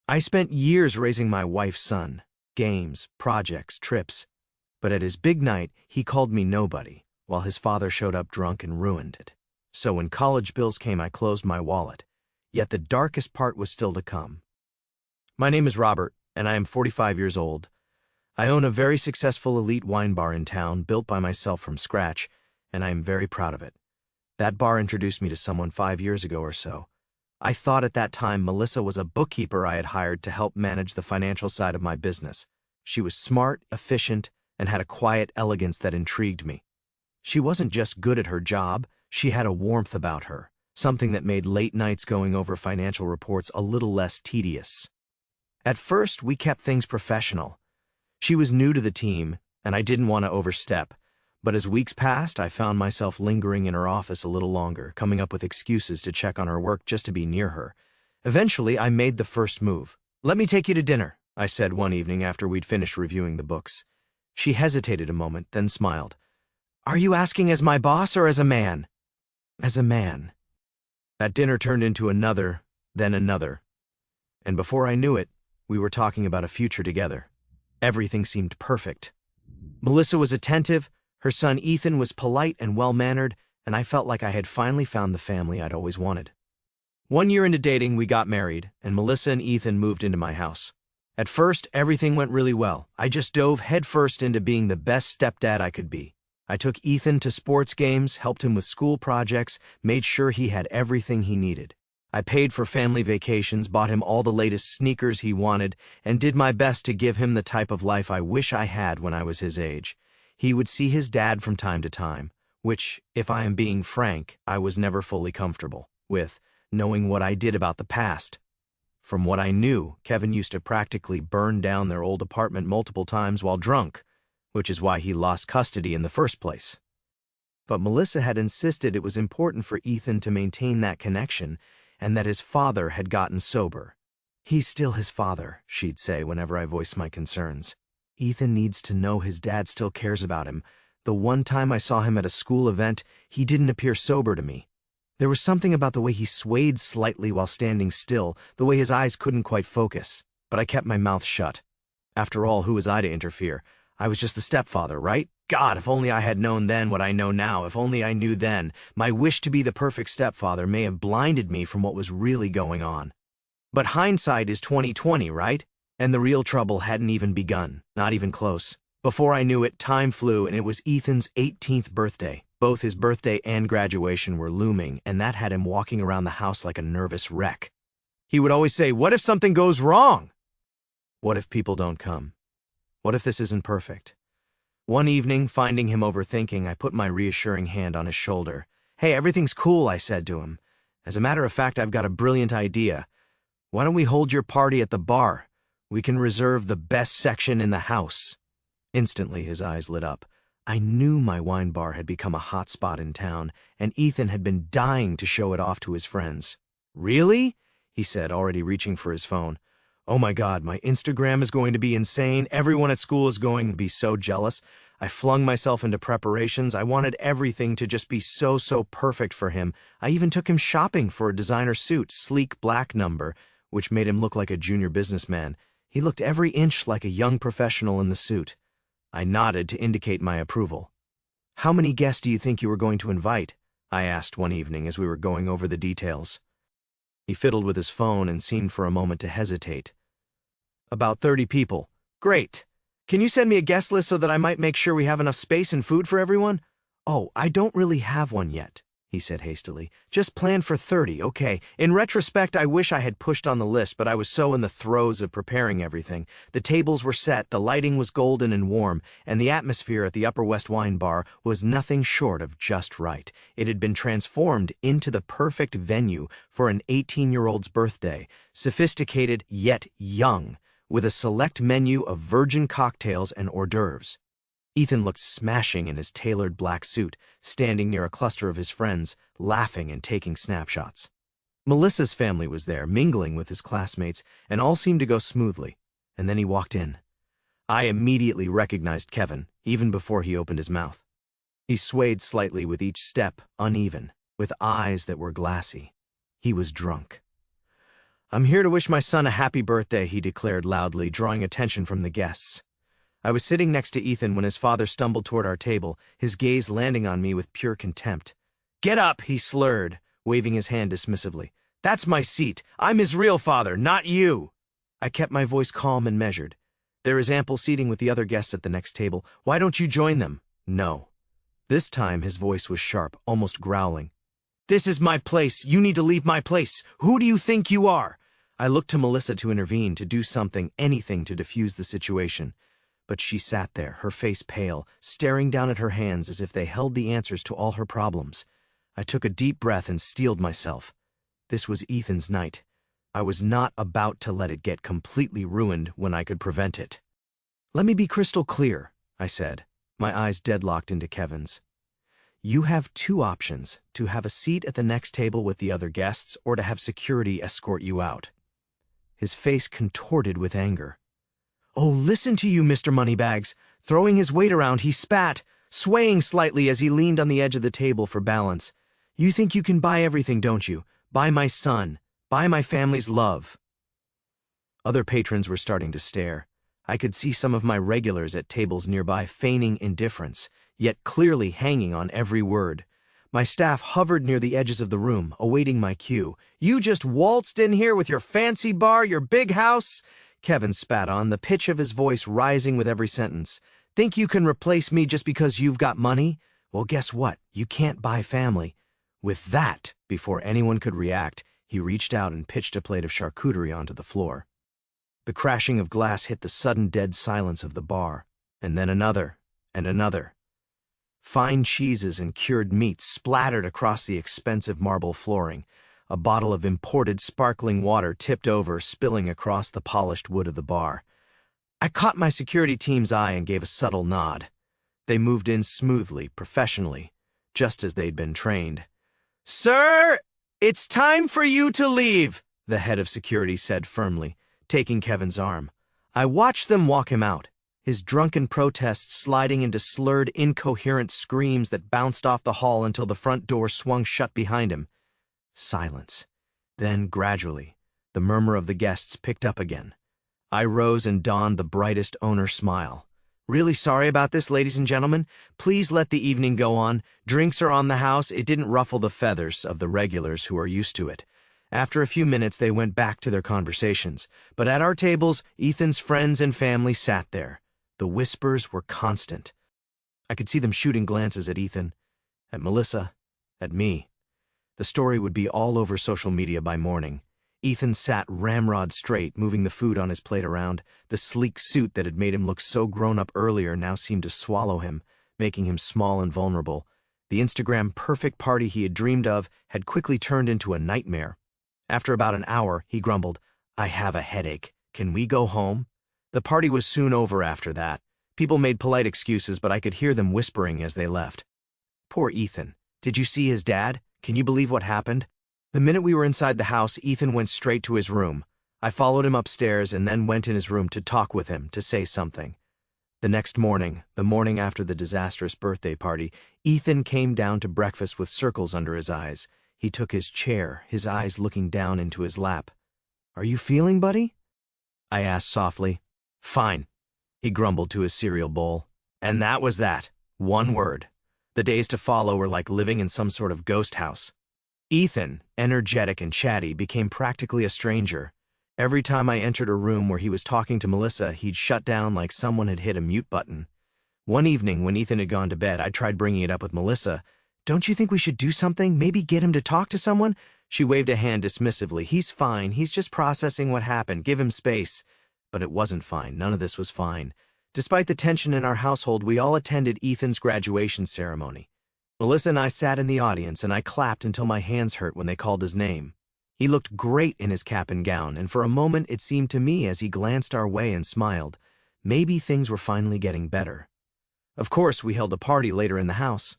I spent years raising my wife's son, games, projects, trips, but at his big night, he called me nobody, while his father showed up drunk and ruined it. So when college bills came, I closed my wallet. Yet the darkest part was still to come. My name is Robert, and I am 45 years old. I own a very successful elite wine bar in town, built by myself from scratch, and I am very proud of it. That bar introduced me to someone 5 years ago or so. I thought at that time Melissa was a bookkeeper I had hired to help manage the financial side of my business. She was smart, efficient, and had a quiet elegance that intrigued me. She wasn't just good at her job, she had a warmth about her, something that made late nights going over financial reports a little less tedious. At first, we kept things professional. She was new to the team, and I didn't want to overstep. But as weeks passed, I found myself lingering in her office a little longer, coming up with excuses to check on her work just to be near her. Eventually, I made the first move. "Let me take you to dinner," I said one evening after we'd finished reviewing the books. She hesitated a moment, then smiled. "Are you asking as my boss or as a man?" "As a man." That dinner turned into another, then another. And before I knew it, we were talking about a future together. Everything seemed perfect. Melissa was attentive, her son Ethan was polite and well-mannered, and I felt like I had finally found the family I'd always wanted. 1 year into dating, we got married, and Melissa and Ethan moved into my house. At first, everything went really well. I just dove headfirst into being the best stepdad I could be. I took Ethan to sports games, helped him with school projects, made sure he had everything he needed. I paid for family vacations, bought him all the latest sneakers he wanted, and did my best to give him the type of life I wish I had when I was his age. He would see his dad from time to time, which, if I am being frank, I was never fully comfortable with, knowing what I did about the past. From what I knew, Kevin used to practically burn down their old apartment multiple times while drunk, which is why he lost custody in the first place. But Melissa had insisted it was important for Ethan to maintain that connection and that his father had gotten sober. "He's still his father," she'd say whenever I voiced my concerns. "Ethan needs to know his dad still cares about him. The one time I saw him at a school event, he didn't appear sober to me. There was something about the way he swayed slightly while standing still, the way his eyes couldn't quite focus. But I kept my mouth shut. After all, who was I to interfere? I was just the stepfather, right? God, if only I had known then what I know now, if only I knew then. My wish to be the perfect stepfather may have blinded me from what was really going on. But hindsight is 20/20, right? And the real trouble hadn't even begun, not even close. Before I knew it, time flew, and it was Ethan's 18th birthday. Both his birthday and graduation were looming, and that had him walking around the house like a nervous wreck. He would always say, "What if something goes wrong? What if people don't come? What if this isn't perfect?" One evening, finding him overthinking, I put my reassuring hand on his shoulder. "Hey, everything's cool," I said to him. "As a matter of fact, I've got a brilliant idea. Why don't we hold your party at the bar? We can reserve the best section in the house." Instantly, his eyes lit up. I knew my wine bar had become a hot spot in town, and Ethan had been dying to show it off to his friends. "Really?" he said, already reaching for his phone. "Oh my God, my Instagram is going to be insane. Everyone at school is going to be so jealous." I flung myself into preparations. I wanted everything to just be so perfect for him. I even took him shopping for a designer suit, sleek black number, which made him look like a junior businessman. He looked every inch like a young professional in the suit. I nodded to indicate my approval. "How many guests do you think you were going to invite?" I asked one evening as we were going over the details. He fiddled with his phone and seemed for a moment to hesitate. "About 30 people. Great. Can you send me a guest list so that I might make sure we have enough space and food for everyone?" "Oh, I don't really have one yet," he said hastily. "Just plan for 30, okay. In retrospect, I wish I had pushed on the list, but I was so in the throes of preparing everything. The tables were set, the lighting was golden and warm, and the atmosphere at the Upper West Wine Bar was nothing short of just right. It had been transformed into the perfect venue for an 18-year-old's birthday, sophisticated yet young, with a select menu of virgin cocktails and hors d'oeuvres. Ethan looked smashing in his tailored black suit, standing near a cluster of his friends, laughing and taking snapshots. Melissa's family was there, mingling with his classmates, and all seemed to go smoothly. And then he walked in. I immediately recognized Kevin, even before he opened his mouth. He swayed slightly with each step, uneven, with eyes that were glassy. He was drunk. "I'm here to wish my son a happy birthday," he declared loudly, drawing attention from the guests. I was sitting next to Ethan when his father stumbled toward our table, his gaze landing on me with pure contempt. "Get up," he slurred, waving his hand dismissively. "That's my seat. I'm his real father, not you." I kept my voice calm and measured. "There is ample seating with the other guests at the next table. Why don't you join them?" "No." This time his voice was sharp, almost growling. "This is my place. You need to leave my place. Who do you think you are?" I looked to Melissa to intervene, to do something, anything to defuse the situation. But she sat there, her face pale, staring down at her hands as if they held the answers to all her problems. I took a deep breath and steeled myself. This was Ethan's night. I was not about to let it get completely ruined when I could prevent it. "Let me be crystal clear," I said, my eyes deadlocked into Kevin's. "You have two options, to have a seat at the next table with the other guests or to have security escort you out." His face contorted with anger. "Oh, listen to you, Mr. Moneybags." Throwing his weight around, he spat, swaying slightly as he leaned on the edge of the table for balance. "You think you can buy everything, don't you? Buy my son. Buy my family's love." Other patrons were starting to stare. I could see some of my regulars at tables nearby feigning indifference, yet clearly hanging on every word. My staff hovered near the edges of the room, awaiting my cue. "You just waltzed in here with your fancy bar, your big house?" Kevin spat on, the pitch of his voice rising with every sentence. "Think you can replace me just because you've got money? Well, guess what? You can't buy family." With that, before anyone could react, he reached out and pitched a plate of charcuterie onto the floor. The crashing of glass hit the sudden dead silence of the bar, and then another, and another. Fine cheeses and cured meats splattered across the expensive marble flooring. A bottle of imported sparkling water tipped over, spilling across the polished wood of the bar. I caught my security team's eye and gave a subtle nod. They moved in smoothly, professionally, just as they'd been trained. "Sir, it's time for you to leave," the head of security said firmly, taking Kevin's arm. I watched them walk him out, his drunken protests sliding into slurred, incoherent screams that bounced off the hall until the front door swung shut behind him. Silence. Then, gradually, the murmur of the guests picked up again. I rose and donned the brightest owner smile. "Really sorry about this, ladies and gentlemen. Please let the evening go on. Drinks are on the house." It didn't ruffle the feathers of the regulars who are used to it. After a few minutes, they went back to their conversations. But at our tables, Ethan's friends and family sat there. The whispers were constant. I could see them shooting glances at Ethan, at Melissa, at me. The story would be all over social media by morning. Ethan sat ramrod straight, moving the food on his plate around. The sleek suit that had made him look so grown-up earlier now seemed to swallow him, making him small and vulnerable. The Instagram-perfect party he had dreamed of had quickly turned into a nightmare. After about an hour, he grumbled, "I have a headache. Can we go home?" The party was soon over after that. People made polite excuses, but I could hear them whispering as they left. Poor Ethan. Did you see his dad? Can you believe what happened? The minute we were inside the house, Ethan went straight to his room. I followed him upstairs and then went in his room to talk with him, to say something. The next morning, the morning after the disastrous birthday party, Ethan came down to breakfast with circles under his eyes. He took his chair, his eyes looking down into his lap. "Are you feeling, buddy?" I asked softly. "Fine," he grumbled to his cereal bowl. And that was that. One word. The days to follow were like living in some sort of ghost house. Ethan, energetic and chatty, became practically a stranger. Every time I entered a room where he was talking to Melissa, he'd shut down like someone had hit a mute button. One evening, when Ethan had gone to bed, I tried bringing it up with Melissa. "Don't you think we should do something? Maybe get him to talk to someone?" She waved a hand dismissively. "He's fine. He's just processing what happened. Give him space." But it wasn't fine. None of this was fine. Despite the tension in our household, we all attended Ethan's graduation ceremony. Melissa and I sat in the audience, and I clapped until my hands hurt when they called his name. He looked great in his cap and gown, and for a moment it seemed to me as he glanced our way and smiled, maybe things were finally getting better. Of course, we held a party later in the house.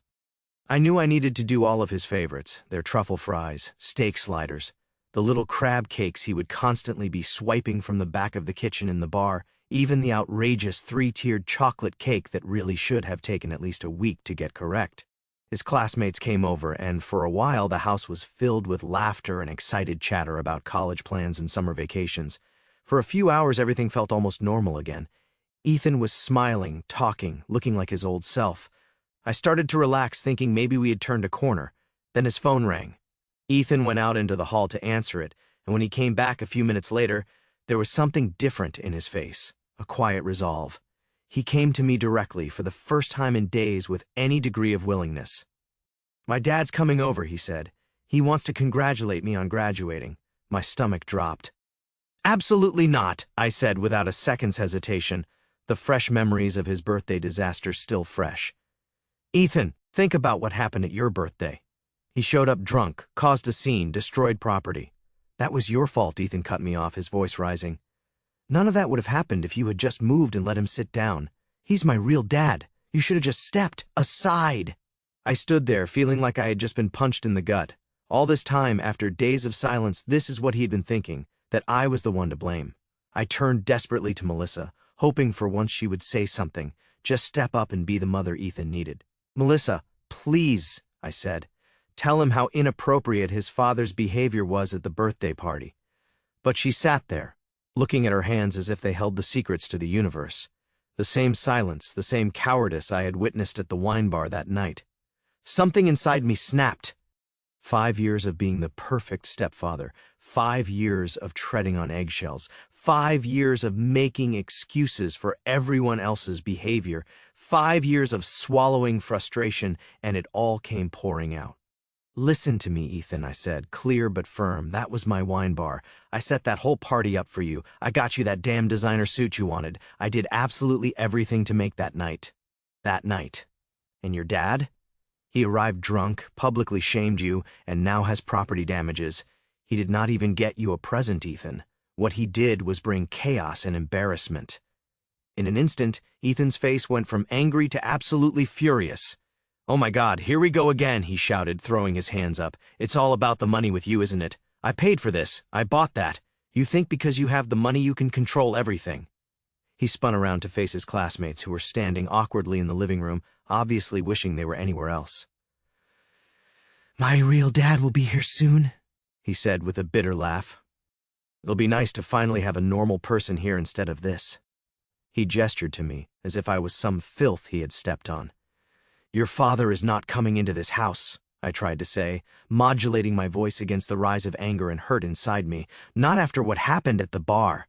I knew I needed to do all of his favorites, their truffle fries, steak sliders, the little crab cakes he would constantly be swiping from the back of the kitchen in the bar, even the outrageous 3-tiered chocolate cake that really should have taken at least a week to get correct. His classmates came over, and for a while the house was filled with laughter and excited chatter about college plans and summer vacations. For a few hours, everything felt almost normal again. Ethan was smiling, talking, looking like his old self. I started to relax, thinking maybe we had turned a corner. Then his phone rang. Ethan went out into the hall to answer it, and when he came back a few minutes later, there was something different in his face, a quiet resolve. He came to me directly, for the first time in days, with any degree of willingness. "My dad's coming over," he said. "He wants to congratulate me on graduating." My stomach dropped. "Absolutely not," I said without a second's hesitation, the fresh memories of his birthday disaster still fresh. "Ethan, think about what happened at your birthday. He showed up drunk, caused a scene, destroyed property." "That was your fault," Ethan cut me off, his voice rising. "None of that would have happened if you had just moved and let him sit down. He's my real dad. You should have just stepped aside." I stood there, feeling like I had just been punched in the gut. All this time, after days of silence, this is what he had been thinking, that I was the one to blame. I turned desperately to Melissa, hoping for once she would say something, just step up and be the mother Ethan needed. "Melissa, please," I said. "Tell him how inappropriate his father's behavior was at the birthday party." But she sat there, looking at her hands as if they held the secrets to the universe. The same silence, the same cowardice I had witnessed at the wine bar that night. Something inside me snapped. 5 years of being the perfect stepfather, 5 years of treading on eggshells, 5 years of making excuses for everyone else's behavior, 5 years of swallowing frustration, and it all came pouring out. "Listen to me, Ethan," I said, clear but firm. "That was my wine bar. I set that whole party up for you. I got you that damn designer suit you wanted. I did absolutely everything to make that night. That night. And your dad? He arrived drunk, publicly shamed you, and now has property damages. He did not even get you a present, Ethan. What he did was bring chaos and embarrassment." In an instant, Ethan's face went from angry to absolutely furious. "Oh my God, here we go again," he shouted, throwing his hands up. "It's all about the money with you, isn't it? I paid for this. I bought that. You think because you have the money you can control everything." He spun around to face his classmates, who were standing awkwardly in the living room, obviously wishing they were anywhere else. "My real dad will be here soon," he said with a bitter laugh. "It'll be nice to finally have a normal person here instead of this." He gestured to me, as if I was some filth he had stepped on. "Your father is not coming into this house," I tried to say, modulating my voice against the rise of anger and hurt inside me. "Not after what happened at the bar."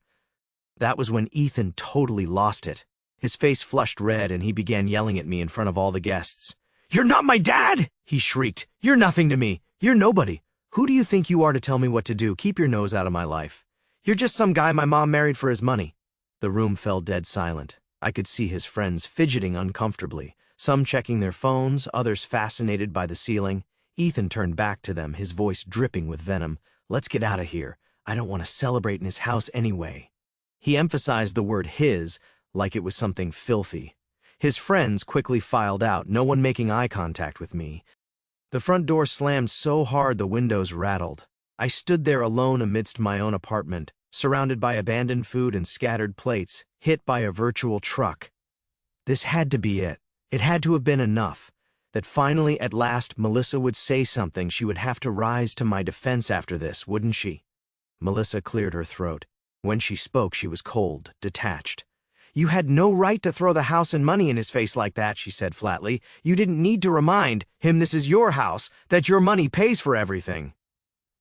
That was when Ethan totally lost it. His face flushed red, and he began yelling at me in front of all the guests. "You're not my dad!" he shrieked. "You're nothing to me. You're nobody. Who do you think you are to tell me what to do? Keep your nose out of my life. You're just some guy my mom married for his money." The room fell dead silent. I could see his friends fidgeting uncomfortably, some checking their phones, others fascinated by the ceiling. Ethan turned back to them, his voice dripping with venom. "Let's get out of here. I don't want to celebrate in his house anyway." He emphasized the word his, like it was something filthy. His friends quickly filed out, no one making eye contact with me. The front door slammed so hard the windows rattled. I stood there alone amidst my own apartment, surrounded by abandoned food and scattered plates, hit by a virtual truck. This had to be it. It had to have been enough. That finally, at last, Melissa would say something. She would have to rise to my defense after this, wouldn't she? Melissa cleared her throat. When she spoke, she was cold, detached. "You had no right to throw the house and money in his face like that," she said flatly. "You didn't need to remind him this is your house, that your money pays for everything."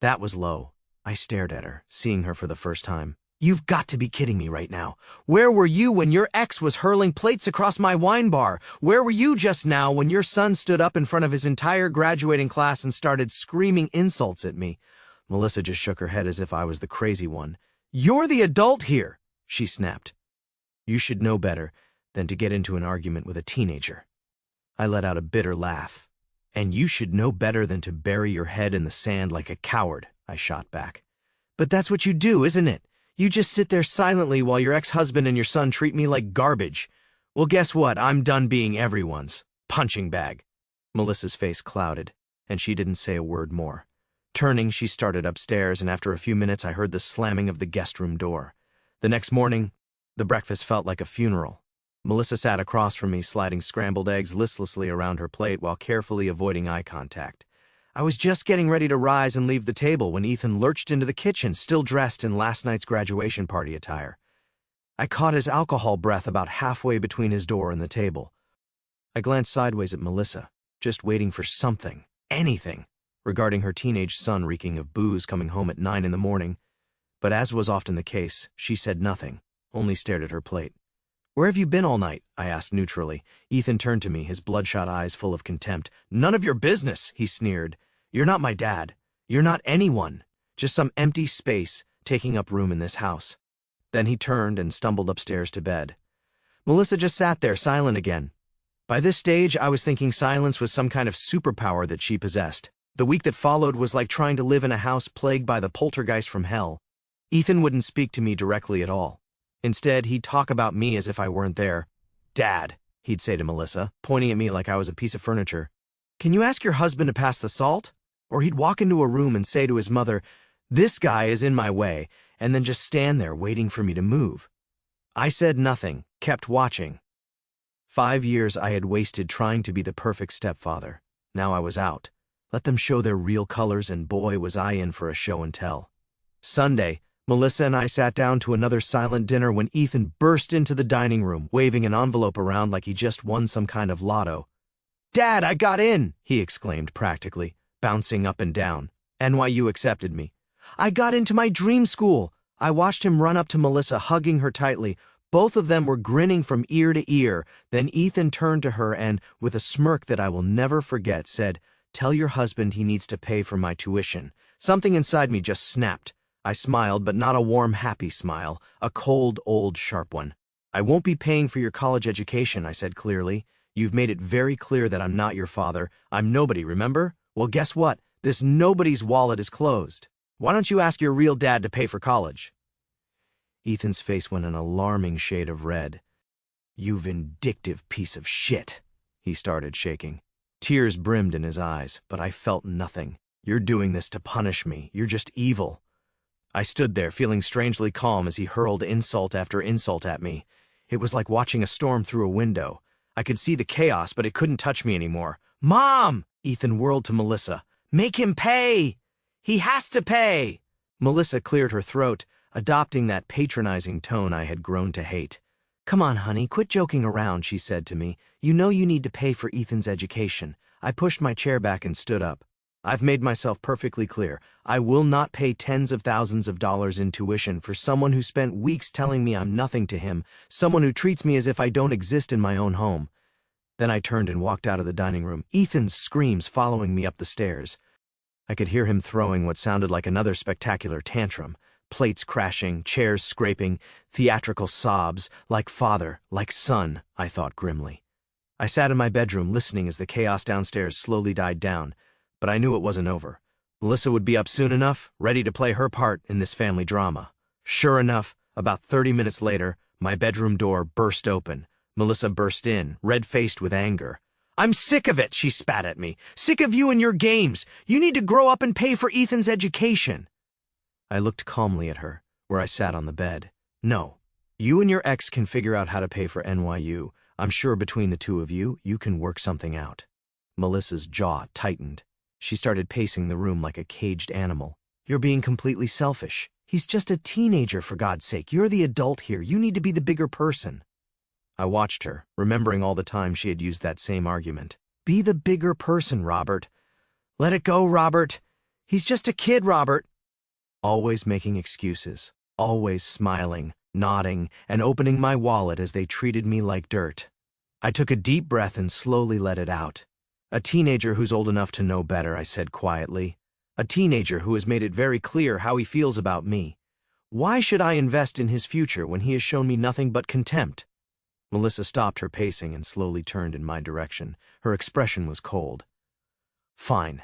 That was low. I stared at her, seeing her for the first time. "You've got to be kidding me right now. Where were you when your ex was hurling plates across my wine bar? Where were you just now when your son stood up in front of his entire graduating class and started screaming insults at me?" Melissa just shook her head as if I was the crazy one. "You're the adult here," she snapped. "You should know better than to get into an argument with a teenager." I let out a bitter laugh. "And you should know better than to bury your head in the sand like a coward," I shot back. "But that's what you do, isn't it? You just sit there silently while your ex-husband and your son treat me like garbage. Well, guess what? I'm done being everyone's punching bag." Melissa's face clouded, and she didn't say a word more. Turning, she started upstairs, and after a few minutes I heard the slamming of the guest room door. The next morning, the breakfast felt like a funeral. Melissa sat across from me, sliding scrambled eggs listlessly around her plate while carefully avoiding eye contact. I was just getting ready to rise and leave the table when Ethan lurched into the kitchen, still dressed in last night's graduation party attire. I caught his alcohol breath about halfway between his door and the table. I glanced sideways at Melissa, just waiting for something, anything, regarding her teenage son reeking of booze coming home at 9 in the morning. But as was often the case, she said nothing, only stared at her plate. "Where have you been all night?" I asked neutrally. Ethan turned to me, his bloodshot eyes full of contempt. "None of your business," he sneered. "You're not my dad. You're not anyone. Just some empty space taking up room in this house." Then he turned and stumbled upstairs to bed. Melissa just sat there, silent again. By this stage, I was thinking silence was some kind of superpower that she possessed. The week that followed was like trying to live in a house plagued by the poltergeist from hell. Ethan wouldn't speak to me directly at all. Instead, he'd talk about me as if I weren't there. "Dad," he'd say to Melissa, pointing at me like I was a piece of furniture, "can you ask your husband to pass the salt?" Or he'd walk into a room and say to his mother, "This guy is in my way," and then just stand there waiting for me to move. I said nothing, kept watching. 5 years I had wasted trying to be the perfect stepfather. Now I was out. Let them show their real colors, and boy, was I in for a show and tell. Sunday, Melissa and I sat down to another silent dinner when Ethan burst into the dining room, waving an envelope around like he just won some kind of lotto. "Dad, I got in!" he exclaimed practically, bouncing up and down. "NYU accepted me. I got into my dream school." I watched him run up to Melissa, hugging her tightly. Both of them were grinning from ear to ear. Then Ethan turned to her and, with a smirk that I will never forget, said, "Tell your husband he needs to pay for my tuition." Something inside me just snapped. I smiled, but not a warm, happy smile, a cold, old, sharp one. "I won't be paying for your college education," I said clearly. "You've made it very clear that I'm not your father. I'm nobody, remember? Well, guess what? This nobody's wallet is closed. Why don't you ask your real dad to pay for college?" Ethan's face went an alarming shade of red. "You vindictive piece of shit," he started, shaking. Tears brimmed in his eyes, but I felt nothing. "You're doing this to punish me. You're just evil." I stood there, feeling strangely calm as he hurled insult after insult at me. It was like watching a storm through a window. I could see the chaos, but it couldn't touch me anymore. "Mom!" Ethan whirled to Melissa. "Make him pay! He has to pay!" Melissa cleared her throat, adopting that patronizing tone I had grown to hate. "Come on, honey, quit joking around," she said to me. "You know you need to pay for Ethan's education." I pushed my chair back and stood up. "I've made myself perfectly clear. I will not pay tens of thousands of dollars in tuition for someone who spent weeks telling me I'm nothing to him, someone who treats me as if I don't exist in my own home." Then I turned and walked out of the dining room, Ethan's screams following me up the stairs. I could hear him throwing what sounded like another spectacular tantrum, plates crashing, chairs scraping, theatrical sobs, like father, like son, I thought grimly. I sat in my bedroom listening as the chaos downstairs slowly died down, but I knew it wasn't over. Melissa would be up soon enough, ready to play her part in this family drama. Sure enough, about 30 minutes later, my bedroom door burst open. Melissa burst in, red-faced with anger. "I'm sick of it," she spat at me. "Sick of you and your games. You need to grow up and pay for Ethan's education." I looked calmly at her, where I sat on the bed. "No, you and your ex can figure out how to pay for NYU. I'm sure between the two of you, you can work something out." Melissa's jaw tightened. She started pacing the room like a caged animal. "You're being completely selfish. He's just a teenager, for God's sake. You're the adult here. You need to be the bigger person." I watched her, remembering all the time she had used that same argument. "Be the bigger person, Robert. Let it go, Robert. He's just a kid, Robert." Always making excuses, always smiling, nodding, and opening my wallet as they treated me like dirt. I took a deep breath and slowly let it out. "A teenager who's old enough to know better," I said quietly. "A teenager who has made it very clear how he feels about me. Why should I invest in his future when he has shown me nothing but contempt?" Melissa stopped her pacing and slowly turned in my direction. Her expression was cold. "Fine.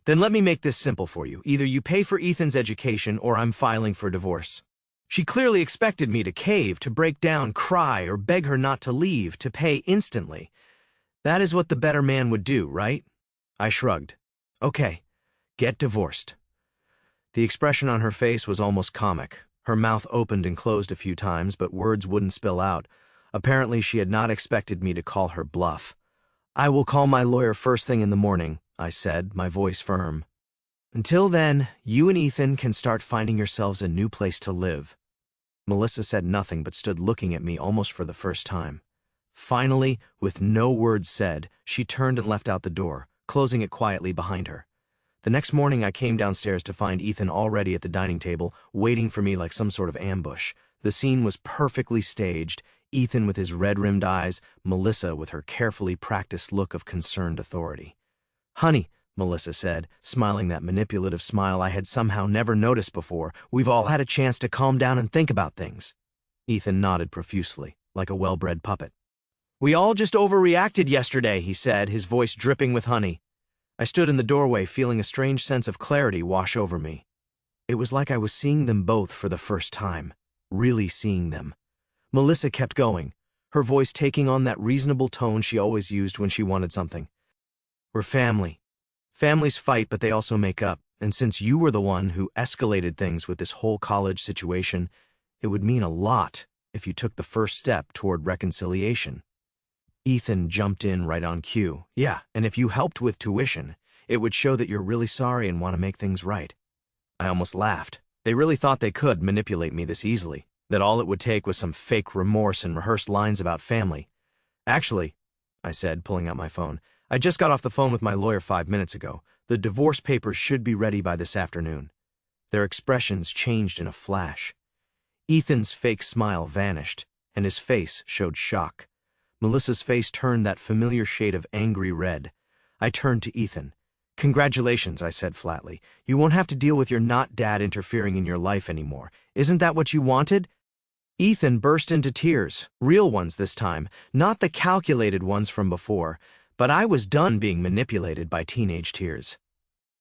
Then let me make this simple for you. Either you pay for Ethan's education or I'm filing for divorce." She clearly expected me to cave, to break down, cry, or beg her not to leave, to pay instantly. That is what the better man would do, right? I shrugged. "Okay, get divorced." The expression on her face was almost comic. Her mouth opened and closed a few times, but words wouldn't spill out. Apparently, she had not expected me to call her bluff. "I will call my lawyer first thing in the morning," I said, my voice firm. "Until then, you and Ethan can start finding yourselves a new place to live." Melissa said nothing but stood looking at me almost for the first time. Finally, with no words said, she turned and left out the door, closing it quietly behind her. The next morning I came downstairs to find Ethan already at the dining table, waiting for me like some sort of ambush. The scene was perfectly staged, Ethan with his red-rimmed eyes, Melissa with her carefully practiced look of concerned authority. "Honey," Melissa said, smiling that manipulative smile I had somehow never noticed before, "we've all had a chance to calm down and think about things." Ethan nodded profusely, like a well-bred puppet. "We all just overreacted yesterday," he said, his voice dripping with honey. I stood in the doorway, feeling a strange sense of clarity wash over me. It was like I was seeing them both for the first time, really seeing them. Melissa kept going, her voice taking on that reasonable tone she always used when she wanted something. "We're family. Families fight, but they also make up, and since you were the one who escalated things with this whole college situation, it would mean a lot if you took the first step toward reconciliation." Ethan jumped in right on cue. "Yeah, and if you helped with tuition, it would show that you're really sorry and want to make things right." I almost laughed. They really thought they could manipulate me this easily, that all it would take was some fake remorse and rehearsed lines about family. "Actually," I said, pulling out my phone, "I just got off the phone with my lawyer 5 minutes ago. The divorce papers should be ready by this afternoon." Their expressions changed in a flash. Ethan's fake smile vanished, and his face showed shock. Melissa's face turned that familiar shade of angry red. I turned to Ethan. "Congratulations," I said flatly. "You won't have to deal with your not-dad interfering in your life anymore. Isn't that what you wanted?" Ethan burst into tears, real ones this time, not the calculated ones from before, but I was done being manipulated by teenage tears.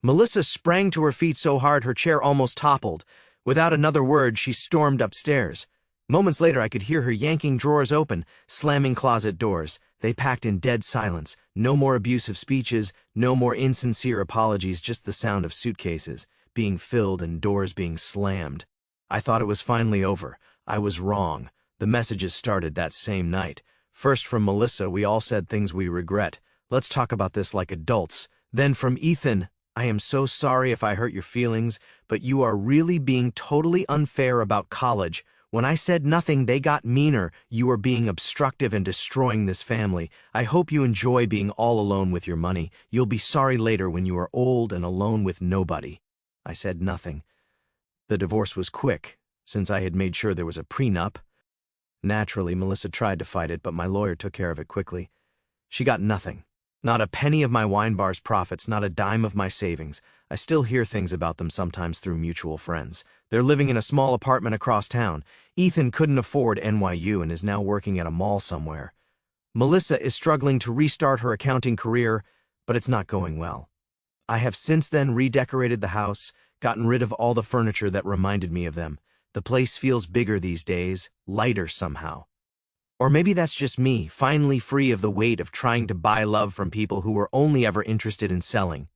Melissa sprang to her feet so hard her chair almost toppled. Without another word, she stormed upstairs. Moments later, I could hear her yanking drawers open, slamming closet doors. They packed in dead silence. No more abusive speeches, no more insincere apologies, just the sound of suitcases being filled and doors being slammed. I thought it was finally over. I was wrong. The messages started that same night. First from Melissa, "We all said things we regret. Let's talk about this like adults." Then from Ethan, "I am so sorry if I hurt your feelings, but you are really being totally unfair about college. When I said nothing, they got meaner. You are being obstructive and destroying this family. I hope you enjoy being all alone with your money. You'll be sorry later when you are old and alone with nobody." I said nothing. The divorce was quick, since I had made sure there was a prenup. Naturally, Melissa tried to fight it, but my lawyer took care of it quickly. She got nothing. Not a penny of my wine bar's profits, not a dime of my savings. I still hear things about them sometimes through mutual friends. They're living in a small apartment across town. Ethan couldn't afford NYU and is now working at a mall somewhere. Melissa is struggling to restart her accounting career, but it's not going well. I have since then redecorated the house, gotten rid of all the furniture that reminded me of them. The place feels bigger these days, lighter somehow. Or maybe that's just me, finally free of the weight of trying to buy love from people who were only ever interested in selling.